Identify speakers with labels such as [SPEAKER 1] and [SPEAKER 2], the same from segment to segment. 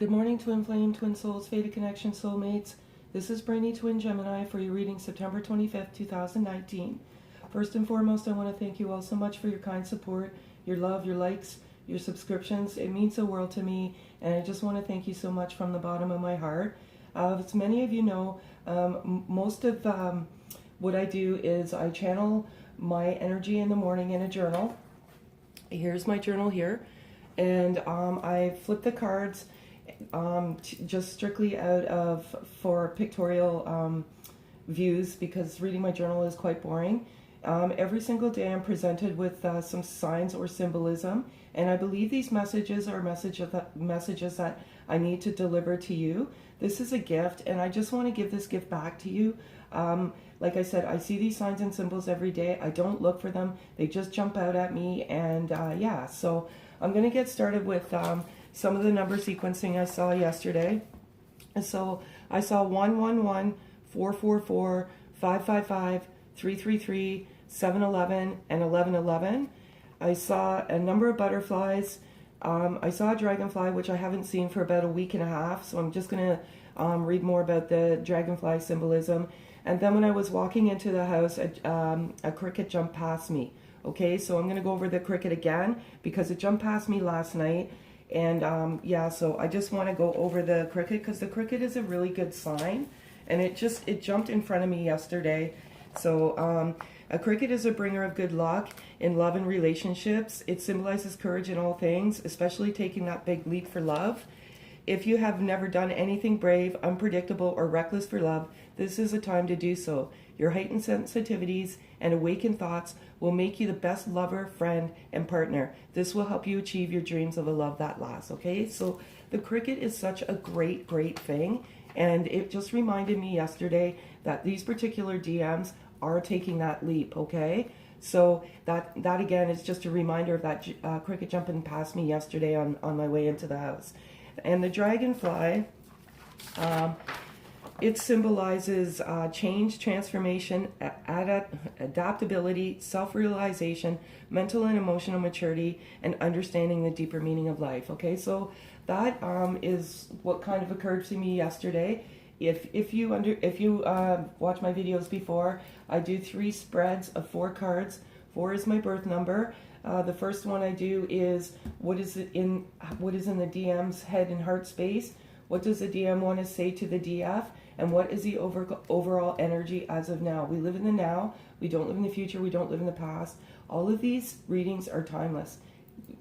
[SPEAKER 1] Good morning, Twin Flame, Twin Souls, Fated Connection, Soulmates. This is Brainy, Twin Gemini, for your reading September 25th, 2019. First and foremost, I want to thank you all so much for your kind support, your love, your likes, your subscriptions. It means the world to me, and I just want to thank you so much from the bottom of my heart. As many of you know, most of what I do is I channel my energy in the morning in a journal. Here's my journal here, and I flip the cards just strictly out of for pictorial views, because reading my journal is quite boring. Every single day I'm presented with some signs or symbolism, and I believe these messages are messages that I need to deliver to you. This is a gift, and I just want to give this gift back to you. Like I said, I see these signs and symbols every day. I don't look for them. They just jump out at me, and yeah, so I'm going to get started with some of the number sequencing I saw yesterday. And so I saw 111, 444, 555, 333, 711, and 1111. I saw a number of butterflies. I saw a dragonfly, which I haven't seen for about a week and a half, so I'm just going to read more about the dragonfly symbolism. And then when I was walking into the house, a cricket jumped past me. Okay, so I'm going to go over the cricket again because it jumped past me last night. And yeah, so I just want to go over the cricket because the cricket is a really good sign. And it jumped in front of me yesterday. So a cricket is a bringer of good luck in love and relationships. It symbolizes courage in all things, especially taking that big leap for love. If you have never done anything brave, unpredictable, or reckless for love, this is a time to do so. Your heightened sensitivities and awakened thoughts will make you the best lover, friend, and partner. This will help you achieve your dreams of a love that lasts, okay? So the cricket is such a great, great thing. And it just reminded me yesterday that these particular DMs are taking that leap, okay? So that again is just a reminder of that cricket jumping past me yesterday on my way into the house. And the dragonfly, it symbolizes change, transformation, adaptability, self-realization, mental and emotional maturity, and understanding the deeper meaning of life. Okay, so that is what kind of occurred to me yesterday. If you watch my videos before, I do 3 spreads of 4 cards. 4 is my birth number. The first one I do is what is in the DM's head and heart space. What does the DM want to say to the DF? And what is the overall energy as of now? We live in the now. We don't live in the future. We don't live in the past. All of these readings are timeless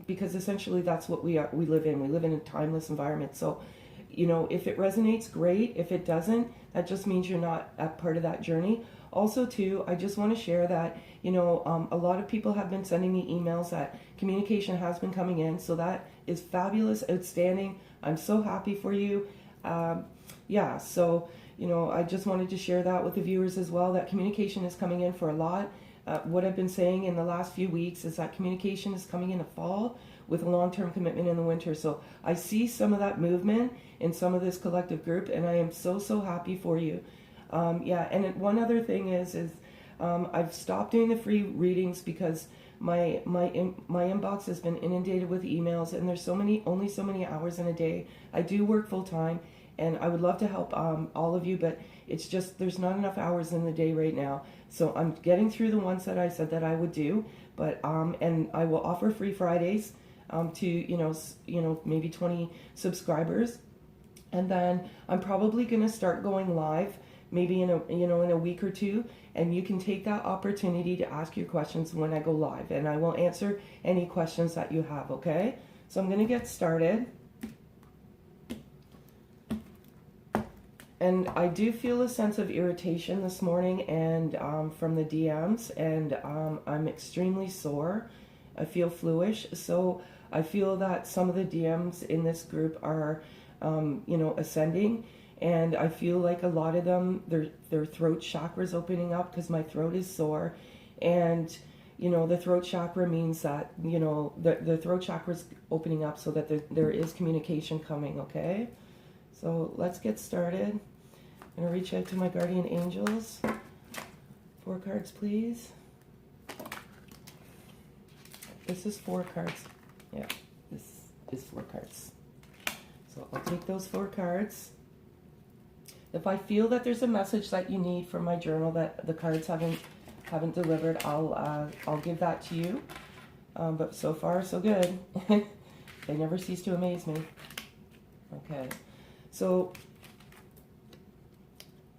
[SPEAKER 1] because essentially that's what we live in. We live in a timeless environment. So, you know, if it resonates, great. If it doesn't, that just means you're not a part of that journey. Also, too, I just want to share that, you know, a lot of people have been sending me emails that communication has been coming in. So that is fabulous, outstanding. I'm so happy for you. Yeah, so, you know, I just wanted to share that with the viewers as well, that communication is coming in for a lot. What I've been saying in the last few weeks is that communication is coming in the fall with a long-term commitment in the winter. So I see some of that movement in some of this collective group, and I am so, so happy for you. Yeah, and one other thing is I've stopped doing the free readings because my inbox has been inundated with emails, and there's only so many hours in a day. I do work full time, and I would love to help all of you, but it's just there's not enough hours in the day right now. So I'm getting through the ones that I said that I would do, but and I will offer free Fridays to you know maybe 20 subscribers, and then I'm probably going to start going live maybe in a week or two, and you can take that opportunity to ask your questions when I go live, and I will answer any questions that you have, okay? So I'm going to get started. And I do feel a sense of irritation this morning and from the DMs, and I'm extremely sore. I feel fluish, so I feel that some of the DMs in this group are you know, ascending. And I feel like a lot of them, their throat chakra is opening up because my throat is sore. And, you know, the throat chakra means that, you know, the throat chakra is opening up so that there is communication coming, okay? So let's get started. I'm going to reach out to my guardian angels. 4 cards, please. This is 4 cards. Yeah, this is 4 cards. So I'll take those 4 cards. If I feel that there's a message that you need from my journal that the cards haven't delivered, I'll give that to you. But so far, so good. They never cease to amaze me. Okay, so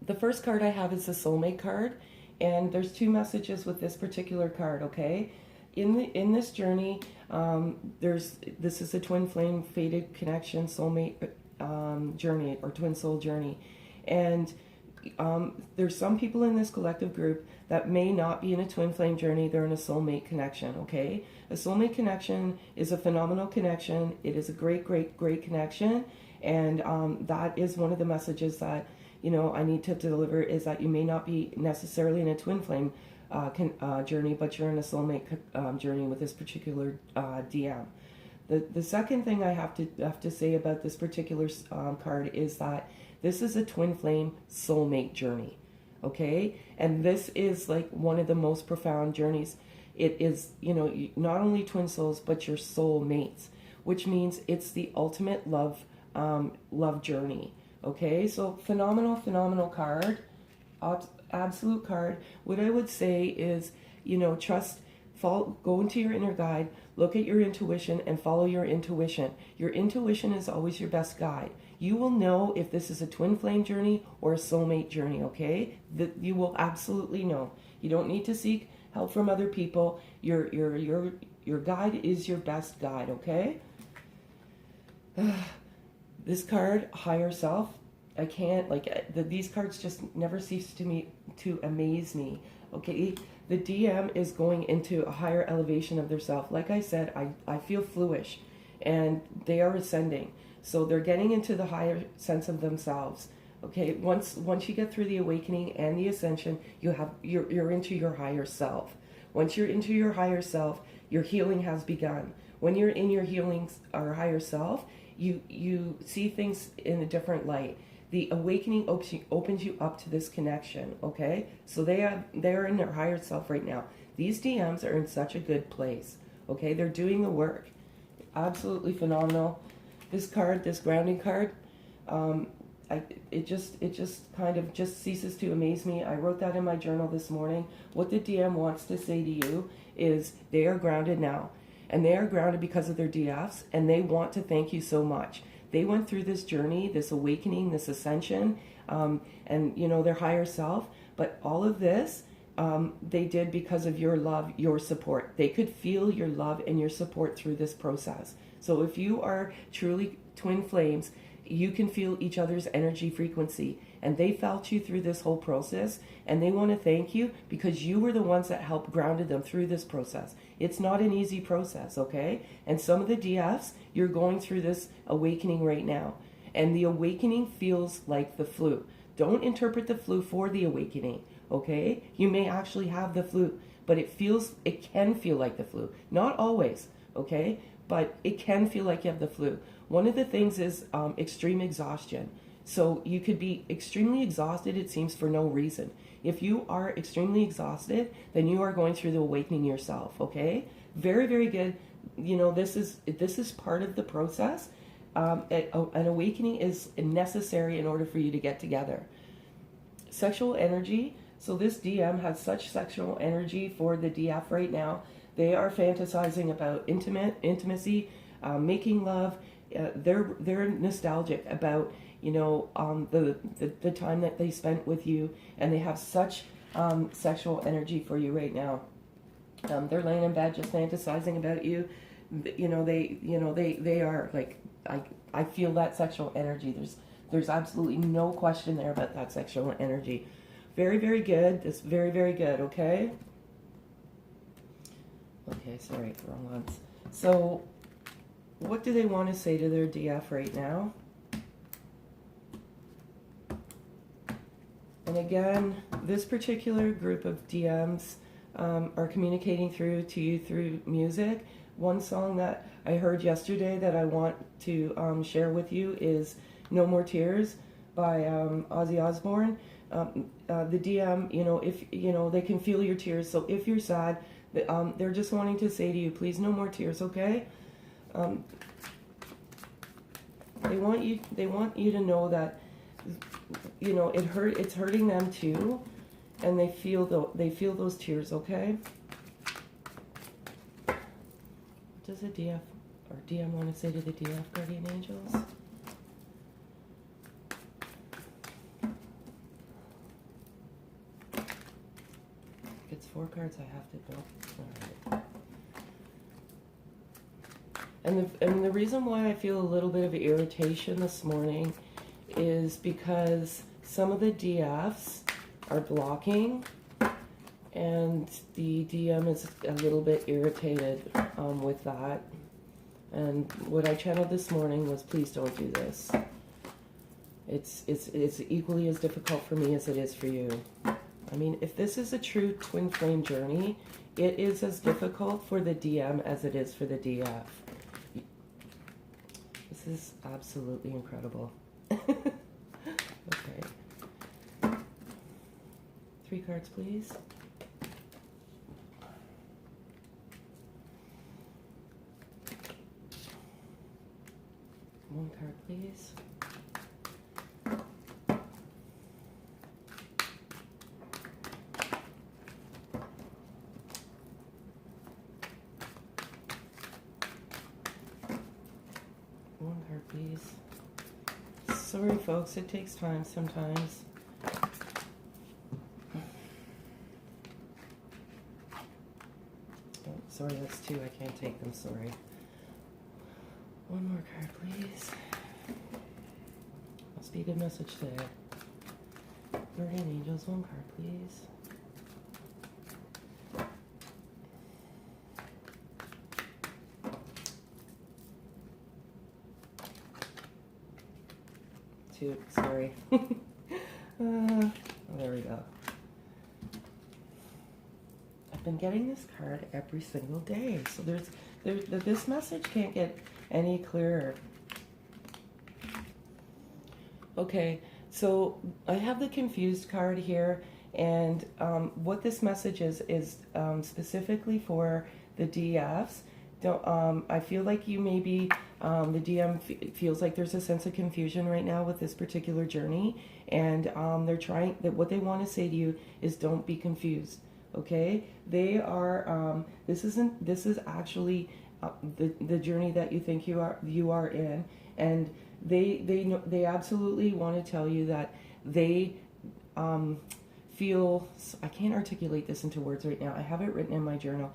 [SPEAKER 1] the first card I have is the soulmate card, and there's 2 messages with this particular card. Okay, in this journey, this is a twin flame fated connection soulmate journey, or twin soul journey, and there's some people in this collective group that may not be in a twin flame journey. They're in a soulmate connection. Okay, a soulmate connection is a phenomenal connection. It is a great connection, and that is one of the messages that, you know, I need to deliver, is that you may not be necessarily in a twin flame journey, but you're in a soulmate journey with this particular DM. The second thing I have to say about this particular card is that this is a twin flame soulmate journey, okay? And this is like one of the most profound journeys. It is, you know, not only twin souls, but your soul mates, which means it's the ultimate love journey, okay? So phenomenal card, absolute card. What I would say is, you know, go into your inner guide, look at your intuition, and follow your intuition. Your intuition is always your best guide. You will know if this is a twin flame journey or a soulmate journey, okay? You will absolutely know. You don't need to seek help from other people. Your guide is your best guide, okay? This card, higher self, I can't, these cards just never cease to amaze me, okay? The DM is going into a higher elevation of their self. Like I said, I feel fluish, and they are ascending. So they're getting into the higher sense of themselves. Okay, once you get through the awakening and the ascension, you're into your higher self. Once you're into your higher self, your healing has begun. When you're in your healing or higher self, you see things in a different light. The awakening opens you up to this connection, okay? So they're in their higher self right now. These DMs are in such a good place, okay? They're doing the work. Absolutely phenomenal. This card, this grounding card, it just kind of just ceases to amaze me. I wrote that in my journal this morning. What the DM wants to say to you is they are grounded now. And they are grounded because of their DFs, and they want to thank you so much. They went through this journey, this awakening, this ascension, and, you know, their higher self. But all of this, they did because of your love, your support. They could feel your love and your support through this process. So if you are truly twin flames, you can feel each other's energy frequency. And they felt you through this whole process. And they want to thank you because you were the ones that helped grounded them through this process. It's not an easy process, okay? And some of the DFs, you're going through this awakening right now. And the awakening feels like the flu. Don't interpret the flu for the awakening, okay? You may actually have the flu, but it can feel like the flu. Not always, okay? But it can feel like you have the flu. One of the things is extreme exhaustion. So you could be extremely exhausted, it seems, for no reason. If you are extremely exhausted, then you are going through the awakening yourself, okay? Very, very good. You know, this is part of the process. An awakening is necessary in order for you to get together. Sexual energy. So this DM has such sexual energy for the DF right now. They are fantasizing about intimacy, making love. They're nostalgic about, you know, the time that they spent with you, and they have such sexual energy for you right now. They're laying in bed just fantasizing about you. They are like, I feel that sexual energy. There's absolutely no question there about that sexual energy. Very, very good. It's very, very good. Okay. Okay. Sorry, wrong ones. So, what do they want to say to their DF right now? And again, this particular group of DMs are communicating to you through music. One song that I heard yesterday that I want to share with you is No More Tears by Ozzy Osbourne. The DM, you know, if you know, they can feel your tears. So if you're sad, they're just wanting to say to you, please, no more tears, okay? They want you to know that, you know, it's hurting them too, and they feel those tears, okay? What does the DF or DM want to say to the DF guardian angels? If it's 4 cards, I have to go. All right. And the reason why I feel a little bit of irritation this morning is because some of the DFs are blocking, and the DM is a little bit irritated with that. And what I channeled this morning was, please don't do this. It's equally as difficult for me as it is for you. I mean, if this is a true twin flame journey, it is as difficult for the DM as it is for the DF. This is absolutely incredible. Okay. 3 cards, please. One card, please. One card, please. Sorry, folks, it takes time sometimes. Oh, sorry, that's 2. I can't take them, sorry. One more card, please. Must be a good message today. Guardian angels, 1 card, please. Two, sorry. There we go. I've been getting this card every single day, so this message can't get any clearer. Okay, so I have the confused card here, and what this message is specifically for the DFs. I feel like you maybe, the DM feels like there's a sense of confusion right now with this particular journey, and what they want to say to you is, don't be confused, okay? They are, this is actually the journey that you think you are in, and they absolutely want to tell you that they feel, I can't articulate this into words right now, I have it written in my journal.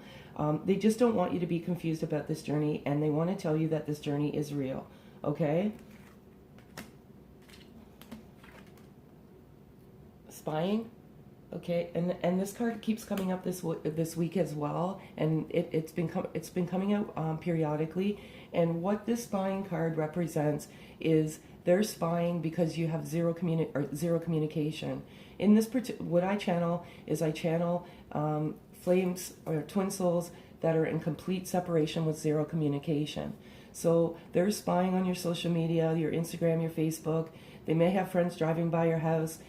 [SPEAKER 1] They just don't want you to be confused about this journey, and they want to tell you that this journey is real, okay? Spying, okay, and this card keeps coming up this week as well, and it's been coming out periodically. And what this spying card represents is they're spying because you have zero communication. In this what I channel is flames or twin souls that are in complete separation with zero communication. So they're spying on your social media, your Instagram, your Facebook. They may have friends driving by your house.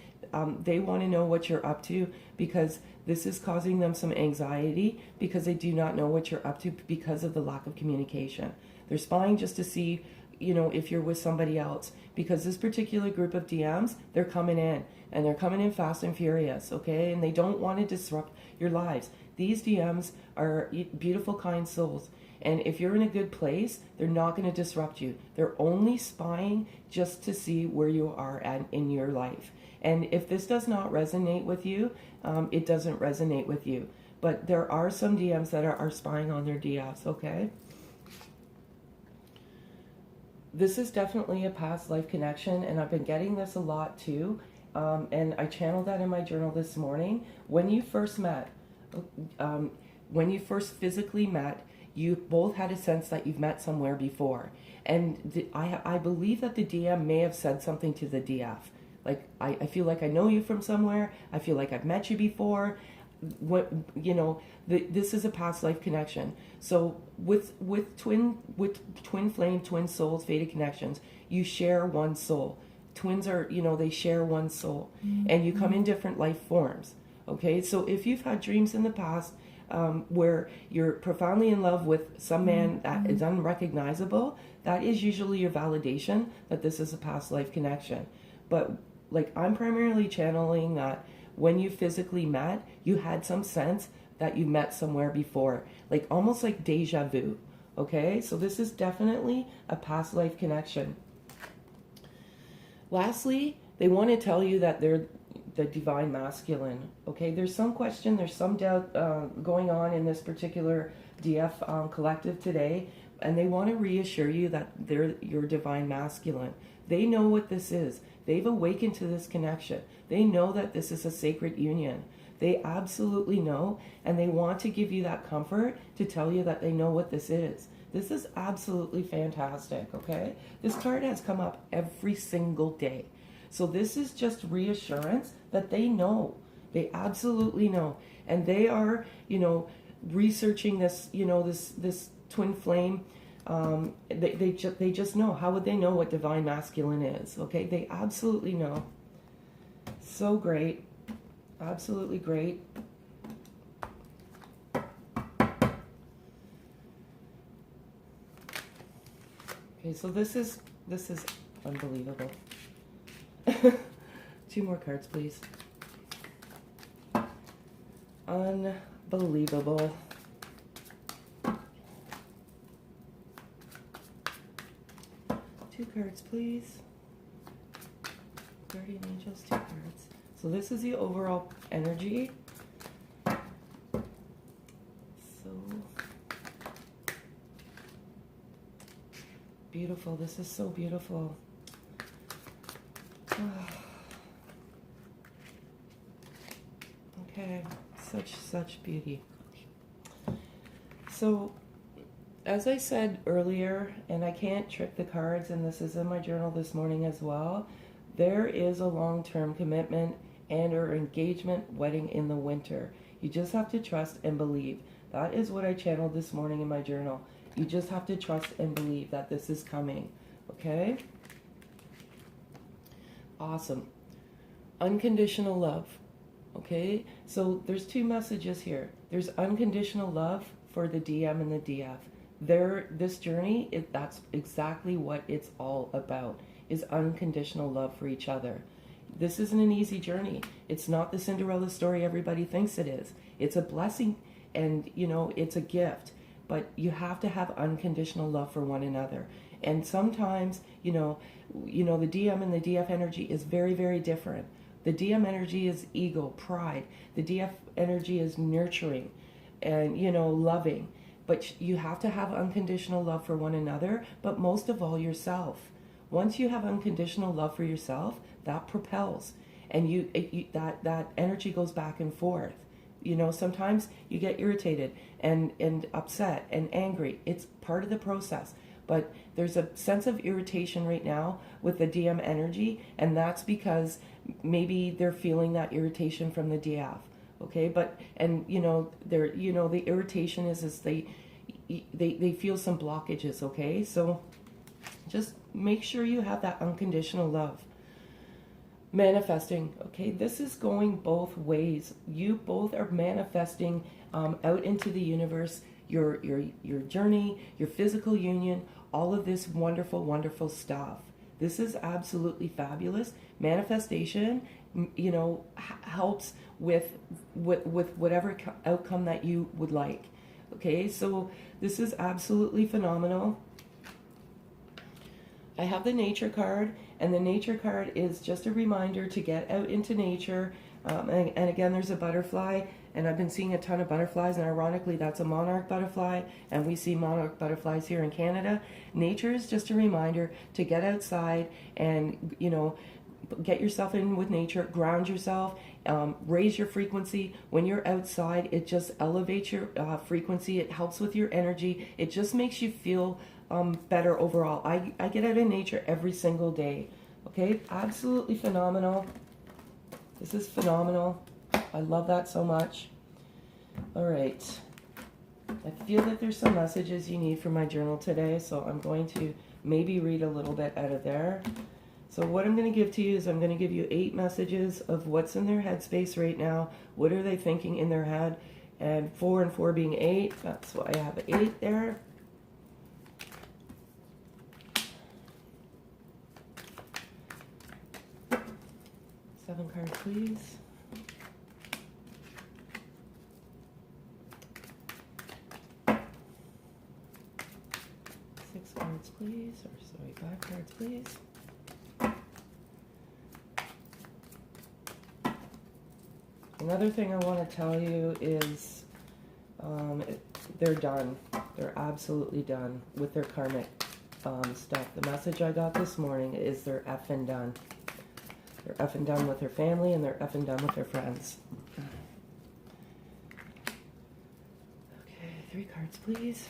[SPEAKER 1] They want to know what you're up to, because this is causing them some anxiety, because they do not know what you're up to because of the lack of communication. They're spying just to see, you know, if you're with somebody else, because this particular group of DMs, they're coming in, and they're coming in fast and furious, okay? And they don't want to disrupt your lives. These DMs are beautiful, kind souls. And if you're in a good place, they're not going to disrupt you. They're only spying just to see where you are at in your life. And if this does not resonate with you, it doesn't resonate with you. But there are some DMs that are spying on their DFs, okay? This is definitely a past life connection, and I've been getting this a lot too. And I channeled that in my journal this morning. When you first met, when you first physically met, you both had a sense that you've met somewhere before. And I believe that the DM may have said something to the DF. Like, I feel like I know you from somewhere. I feel like I've met you before. This is a past life connection. So with twin flame, twin souls, fated connections, you share one soul. Twins are, they share one soul, and you come in different life forms. Okay, so if you've had dreams in the past where you're profoundly in love with some man that is unrecognizable, that is usually your validation that this is a past life connection. But like, I'm primarily channeling that when you physically met, you had some sense that you met somewhere before, like almost like deja vu. Okay, so this is definitely a past life connection. Lastly, they want to tell you that they're the divine masculine. Okay, there's some question, there's some doubt going on in this particular DF collective today, and they want to reassure you that they're your divine masculine. They know what this is. They've awakened to this connection. They know that this is a sacred union. They absolutely know, and they want to give you that comfort to tell you that they know what this is. This is absolutely fantastic, okay? This card has come up every single day. So this is just reassurance that they know. They absolutely know. And they are, you know, researching this, you know, this twin flame. They just know. How would they know what divine masculine is? Okay, they absolutely know. So great. Absolutely great. Okay, so this is unbelievable. 2 more cards, please. Unbelievable. 2 cards, please. Guardian angels, 2 cards. So this is the overall energy. So beautiful. This is so beautiful. Okay, such beauty. So as I said earlier, and I can't trick the cards, and this is in my journal this morning as well, there is a long-term commitment and or engagement wedding in the winter. You just have to trust and believe. That is what I channeled this morning in my journal. You just have to trust and believe that this is coming. Okay? Awesome. Unconditional love. Okay? So there's 2 messages here. There's unconditional love for the DM and the DF. This journey, that's exactly what it's all about, is unconditional love for each other. This isn't an easy journey. It's not the Cinderella story everybody thinks it is. It's a blessing, and you know, it's a gift, but you have to have unconditional love for one another. And sometimes, you know the DM and the DF energy is very, very different. The DM energy is ego, pride. The DF energy is nurturing and, you know, loving. But you have to have unconditional love for one another, but most of all yourself. Once you have unconditional love for yourself, that propels, and that energy goes back and forth. You know, sometimes you get irritated and upset and angry. It's part of the process. But there's a sense of irritation right now with the DM energy, and that's because maybe they're feeling that irritation from the DF. Okay, but you know, the irritation is they feel some blockages. Okay, so just make sure you have that unconditional love. Manifesting. Okay, this is going both ways. You both are manifesting out into the universe your journey, your physical union, all of this wonderful, wonderful stuff. This is absolutely fabulous. Manifestation, you know, helps with whatever outcome that you would like. Okay, so this is absolutely phenomenal. I have the nature card, and the nature card is just a reminder to get out into nature. And again, there's a butterfly, and I've been seeing a ton of butterflies, and ironically, that's a monarch butterfly, and we see monarch butterflies here in Canada. Nature is just a reminder to get outside and, you know, get yourself in with nature, ground yourself, raise your frequency. When you're outside, it just elevates your frequency. It helps with your energy. It just makes you feel better overall. I get out in nature every single day. Okay, absolutely phenomenal. This is phenomenal. I love that so much. All right. I feel that there's some messages you need from my journal today, so I'm going to maybe read a little bit out of there. So what I'm going to give to you is I'm going to give you 8 messages of what's in their headspace right now. What are they thinking in their head? And 4 and 4 being 8, that's why I have 8 there. Seven cards, please. Six cards, please. Or sorry, 5 cards, please. Another thing I want to tell you is they're done. They're absolutely done with their karmic stuff. The message I got this morning is they're effing done. They're effing done with their family, and they're effing done with their friends. Okay, 3 cards, please.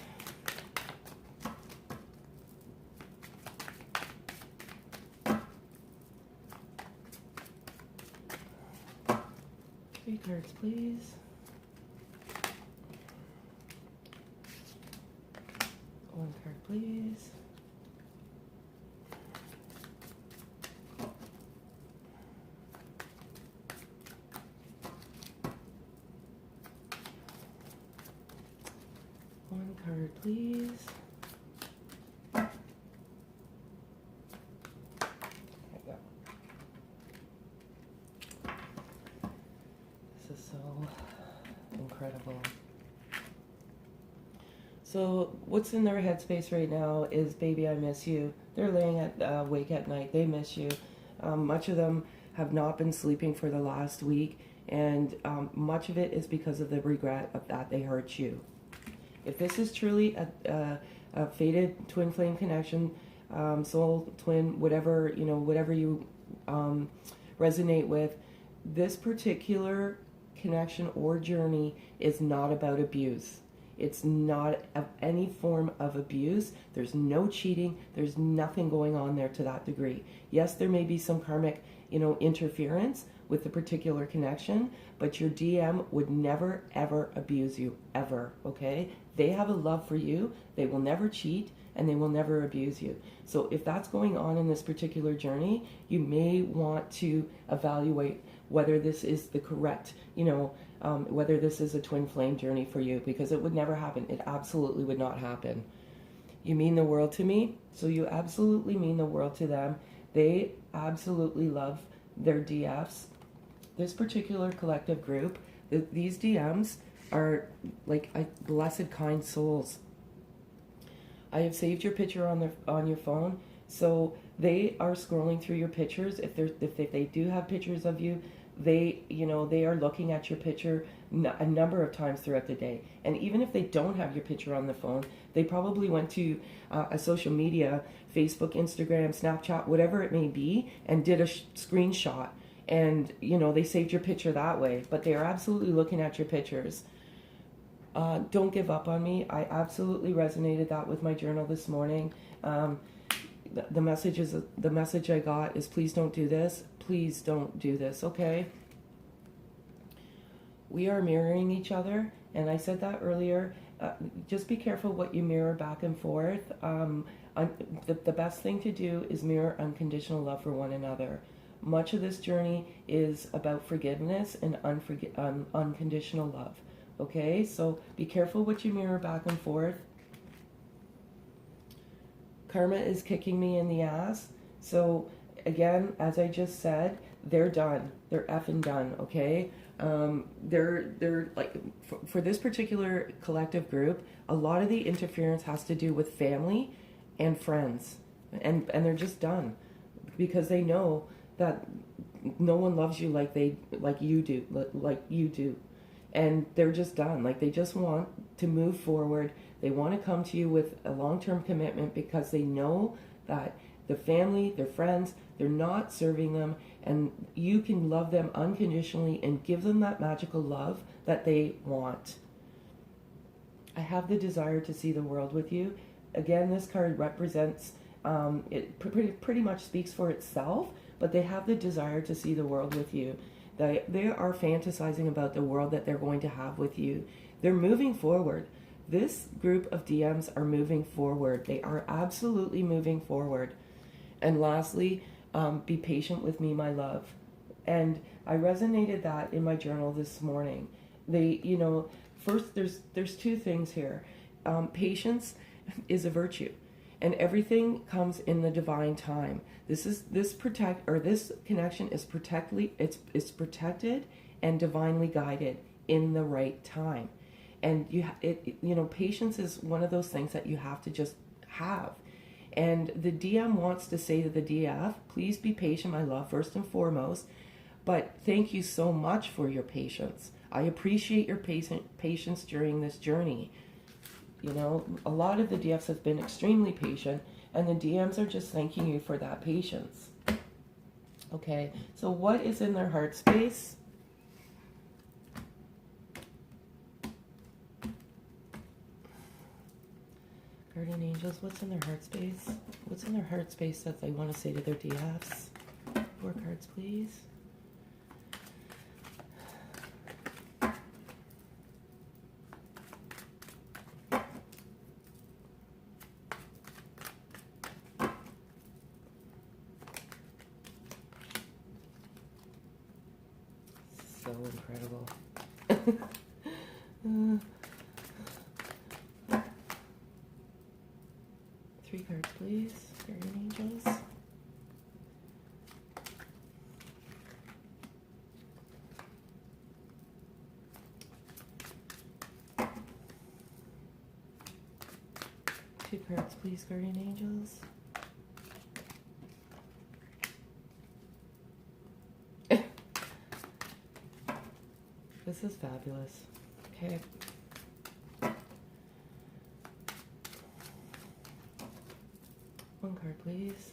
[SPEAKER 1] Three cards, please. One card, please. One card, please. There you go. This is so incredible. So what's in their headspace right now is, baby, I miss you. They're laying awake at night. They miss you. Much of them have not been sleeping for the last week, and much of it is because of the regret of that they hurt you. If this is truly a fated twin flame connection, soul twin, whatever you resonate with, this particular connection or journey is not about abuse. It's not any form of abuse. There's no cheating. There's nothing going on there to that degree. Yes, there may be some karmic, interference with the particular connection, but your DM would never, ever abuse you, ever, okay? They have a love for you. They will never cheat, and they will never abuse you. So if that's going on in this particular journey, you may want to evaluate whether this is the correct, whether this is a twin flame journey for you, because it would never happen. It absolutely would not happen. You mean the world to me, so you absolutely mean the world to them. They absolutely love their DFs. This particular collective group, these DMs are like blessed, kind souls. I have saved your picture on your phone, so they are scrolling through your pictures. If they do have pictures of you, they are looking at your picture a number of times throughout the day. And even if they don't have your picture on the phone, they probably went to a social media, Facebook, Instagram, Snapchat, whatever it may be, and did a screenshot. And, they saved your picture that way. But they are absolutely looking at your pictures. Don't give up on me. I absolutely resonated that with my journal this morning. The message I got is, please don't do this. Please don't do this, okay? We are mirroring each other, and I said that earlier. Just be careful what you mirror back and forth. The best thing to do is mirror unconditional love for one another. Much of this journey is about forgiveness and unconditional love, okay? So be careful what you mirror back and forth. Karma is kicking me in the ass. So again, as I just said, they're done. They're effing done, okay? They're like, for this particular collective group, a lot of the interference has to do with family and friends. And they're just done. Because they know that no one loves you like you do. And they're just done. Like, they just want to move forward. They want to come to you with a long-term commitment because they know that the family, their friends, they're not serving them, and you can love them unconditionally and give them that magical love that they want. I have the desire to see the world with you. Again, this card represents, it pretty much speaks for itself, but they have the desire to see the world with you. They are fantasizing about the world that they're going to have with you. They're moving forward. This group of DMs are moving forward. They are absolutely moving forward. And lastly, be patient with me, my love. And I resonated that in my journal this morning. first, there's two things here. Patience is a virtue, and everything comes in the divine time. This connection is protected and divinely guided in the right time. And patience is one of those things that you have to just have. And the DM wants to say to the DF, please be patient, my love, first and foremost. But thank you so much for your patience. I appreciate your patience during this journey. You know, a lot of the DFs have been extremely patient, and the DMs are just thanking you for that patience. Okay, so what is in their heart space? Guardian angels, what's in their heart space? What's in their heart space that they want to say to their DFs? 4 cards, please. So incredible. 3 cards, please. Guardian angels. Two cards, please, guardian angels. This is fabulous. Okay. One card, please.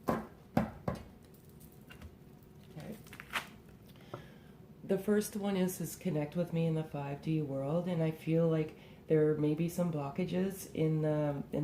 [SPEAKER 1] Okay. The first one is connect with me in the 5D world, and I feel like there may be some blockages in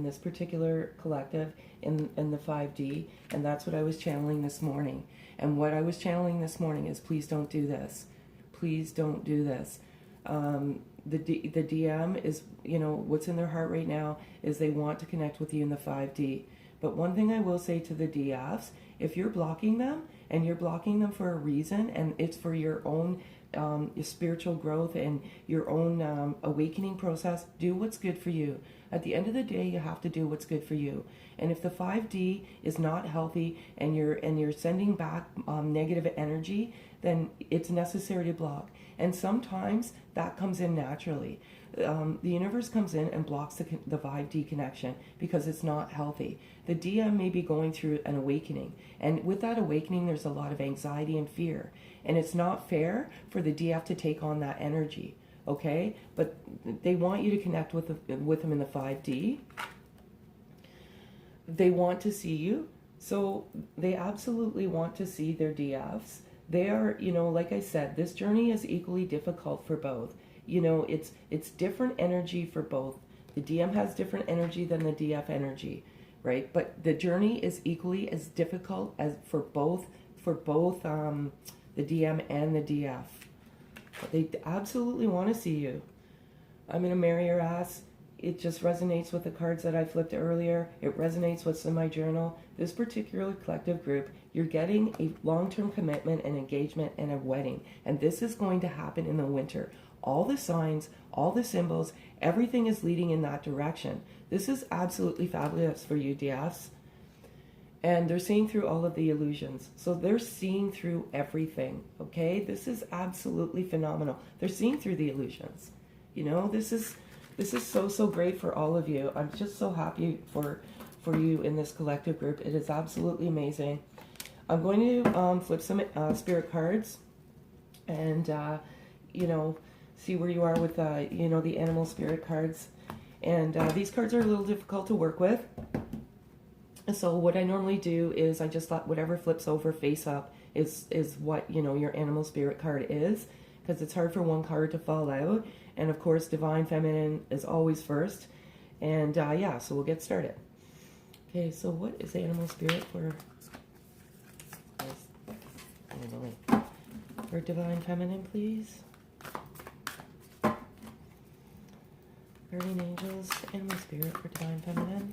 [SPEAKER 1] this particular collective in the 5D, and that's what I was channeling this morning. And what I was channeling this morning is, please don't do this. Please don't do this. The DM is, what's in their heart right now is they want to connect with you in the 5D. But one thing I will say to the DFs, if you're blocking them, and you're blocking them for a reason, and it's for your own your spiritual growth and your own awakening process, do what's good for you. At the end of the day, you have to do what's good for you. And if the 5D is not healthy and you're sending back negative energy, then it's necessary to block. And sometimes that comes in naturally. The universe comes in and blocks the 5D connection because it's not healthy. The DM may be going through an awakening, and with that awakening there's a lot of anxiety and fear, and it's not fair for the DF to take on that energy, okay? But they want you to connect with them in the 5D. They want to see you, so they absolutely want to see their DFs. They are, like I said, this journey is equally difficult for both. It's different energy for both. The DM has different energy than the DF energy, right? But the journey is equally as difficult as for both the DM and the DF. But they absolutely want to see you. I'm going to marry your ass. It just resonates with the cards that I flipped earlier. It resonates with what's in my journal. This particular collective group, you're getting a long-term commitment and engagement and a wedding. And this is going to happen in the winter. All the signs, all the symbols, everything is leading in that direction. This is absolutely fabulous for you, DFs. And they're seeing through all of the illusions. So they're seeing through everything, okay? This is absolutely phenomenal. They're seeing through the illusions. This is so great for all of you. I'm just so happy for you in this collective group. It is absolutely amazing. I'm going to flip some spirit cards and, see where you are with, the animal spirit cards. And these cards are a little difficult to work with. So what I normally do is I just let whatever flips over face up is what, your animal spirit card is, because it's hard for one card to fall out. And of course, Divine Feminine is always first. And so we'll get started. Okay, so what is animal spirit for Divine Feminine, please? Guardian angels, animal spirit for Divine Feminine.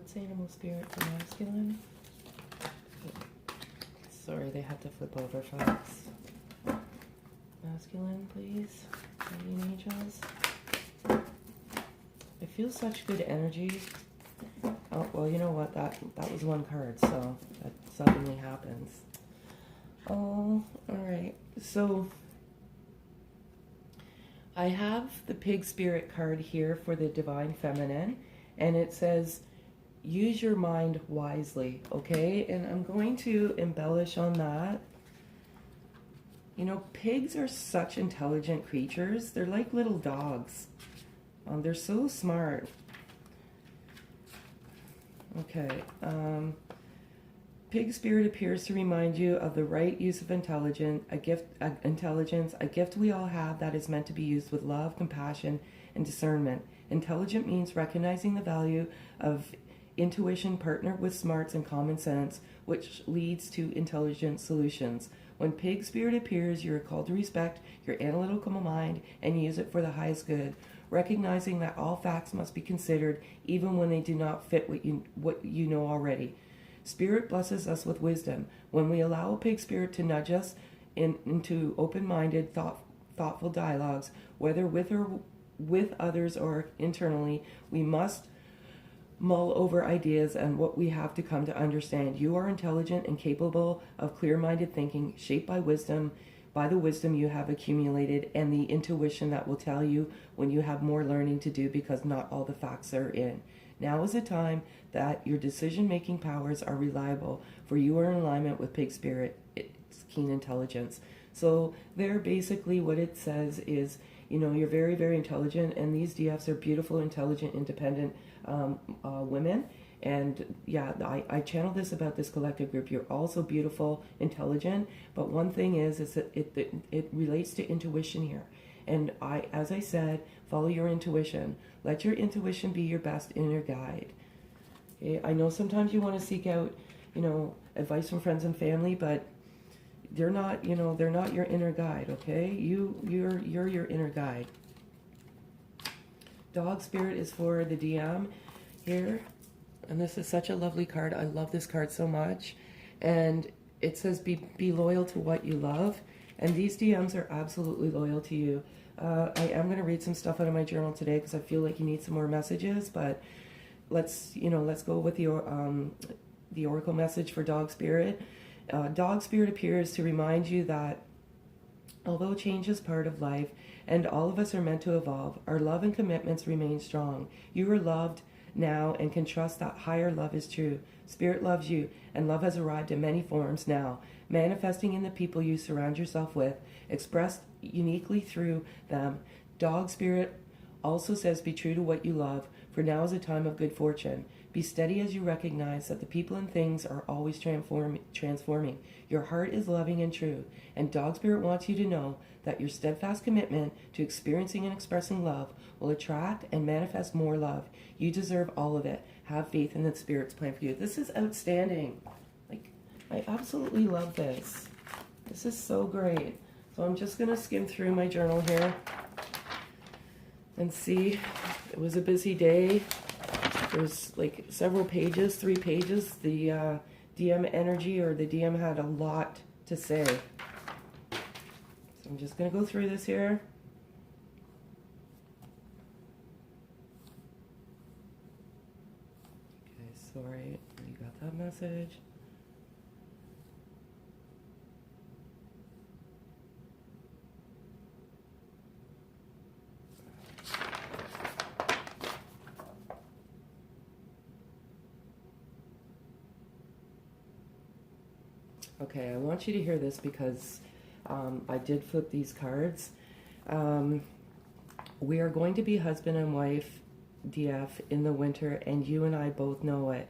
[SPEAKER 1] What's animal spirit for masculine? Sorry, they had to flip over, folks. Masculine, please. Guardian angels. I feel such good energy. Oh, well, you know what? That was one card, so that suddenly happens. Oh, all right. So I have the pig spirit card here for the divine feminine, and it says, use your mind wisely, okay? And I'm going to embellish on that. You know, pigs are such intelligent creatures. They're like little dogs. They're so smart. Okay. Pig spirit appears to remind you of the right use of intelligence, a gift we all have that is meant to be used with love, compassion, and discernment. Intelligent means recognizing the value of intuition partnered with smarts and common sense, which leads to intelligent solutions. When pig spirit appears, you are called to respect your analytical mind and use it for the highest good, recognizing that all facts must be considered even when they do not fit what you know already. Spirit blesses us with wisdom. When we allow a pig spirit to nudge us into open-minded, thoughtful dialogues, whether with others or internally, we must mull over ideas and what we have to come to understand. You are intelligent and capable of clear-minded thinking, shaped by the wisdom you have accumulated and the intuition that will tell you when you have more learning to do, because not all the facts are in. Now is the time that your decision-making powers are reliable, for you are in alignment with pig spirit, its keen intelligence. So there, basically what it says is, you know, you're very, very intelligent, and these DFs are beautiful, intelligent, independent women. And yeah, I channel this about this collective group. You're also beautiful, intelligent, but one thing is that it relates to intuition here. And as I said, follow your intuition. Let your intuition be your best inner guide. Okay? I know sometimes you want to seek out, you know, advice from friends and family, but they're not, you know, they're not your inner guide. Okay, you're your inner guide. Dog spirit is for the DM here, and this is such a lovely card. I love this card so much, and it says be loyal to what you love, and these DMs are absolutely loyal to you. I am going to read some stuff out of my journal today because I feel like you need some more messages, but let's go with the oracle message for dog spirit. Dog spirit appears to remind you that although change is part of life and all of us are meant to evolve, our love and commitments remain strong. You are loved now and can trust that higher love is true. Spirit loves you, and love has arrived in many forms now, manifesting in the people you surround yourself with, expressed uniquely through them. Dog spirit also says be true to what you love, for now is a time of good fortune. Be steady as you recognize that the people and things are always transforming. Your heart is loving and true, and dog spirit wants you to know that your steadfast commitment to experiencing and expressing love will attract and manifest more love. You deserve all of it. Have faith in the Spirit's plan for you. This is outstanding. Like, I absolutely love this. This is so great. So I'm just going to skim through my journal here and see. It was a busy day. There's like several pages, 3 pages. The DM energy, or the DM had a lot to say. So I'm just going to go through this here. Okay, sorry, you got that message. Okay, I want you to hear this because I did flip these cards. We are going to be husband and wife, DF, in the winter, and you and I both know it.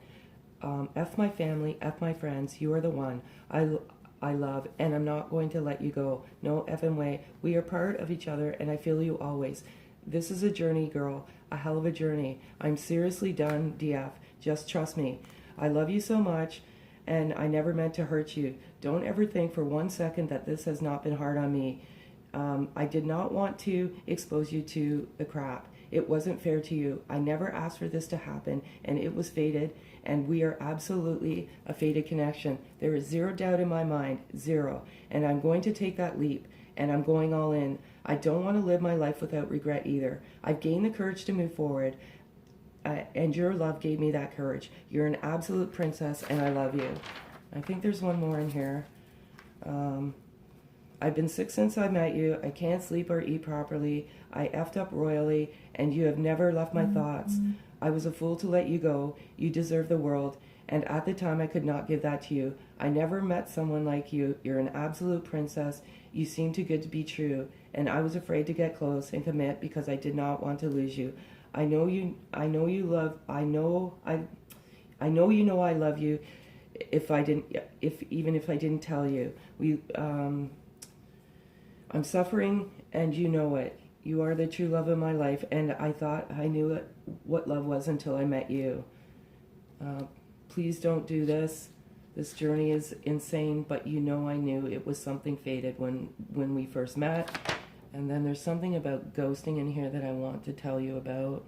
[SPEAKER 1] F my family, F my friends, you are the one I love, and I'm not going to let you go. No effing way. We are part of each other, and I feel you always. This is a journey, girl, a hell of a journey. I'm seriously done, DF. Just trust me. I love you so much, and I never meant to hurt you. Don't ever think for 1 second that this has not been hard on me. I did not want to expose you to the crap. It wasn't fair to you. I never asked for this to happen, and it was fated, and we are absolutely a fated connection. There is zero doubt in my mind, zero. And I'm going to take that leap, and I'm going all in. I don't want to live my life without regret either. I've gained the courage to move forward, and your love gave me that courage. You're an absolute princess, and I love you. I think there's one more in here. I've been sick since I met you. I can't sleep or eat properly. I effed up royally, and you have never left my thoughts. I was a fool to let you go. You deserve the world, and at the time I could not give that to you. I never met someone like you. You're an absolute princess. You seem too good to be true, and I was afraid to get close and commit because I did not want to lose you. I know you know I love you. Even if I didn't tell you. I'm suffering, and you know it. You are the true love of my life, and I thought I knew what love was until I met you. Please don't do this. This journey is insane, but you know I knew it was something fated when we first met. And then there's something about ghosting in here that I want to tell you about.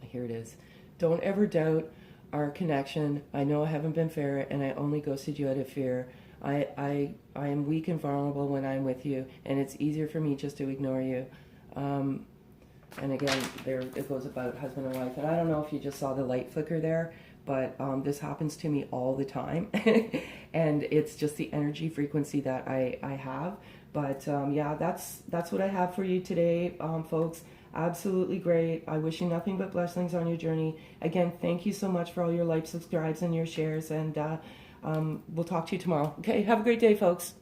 [SPEAKER 1] Here it is. Don't ever doubt our connection. I know I haven't been fair, and I only ghosted you out of fear. I am weak and vulnerable when I'm with you, and it's easier for me just to ignore you. And again, there it goes about husband and wife. And I don't know if you just saw the light flicker there, but this happens to me all the time. And it's just the energy frequency that I have. But yeah, that's what I have for you today, folks. Absolutely great. I wish you nothing but blessings on your journey. Again, thank you so much for all your likes, subscribes, and your shares. And we'll talk to you tomorrow. Okay, have a great day, folks.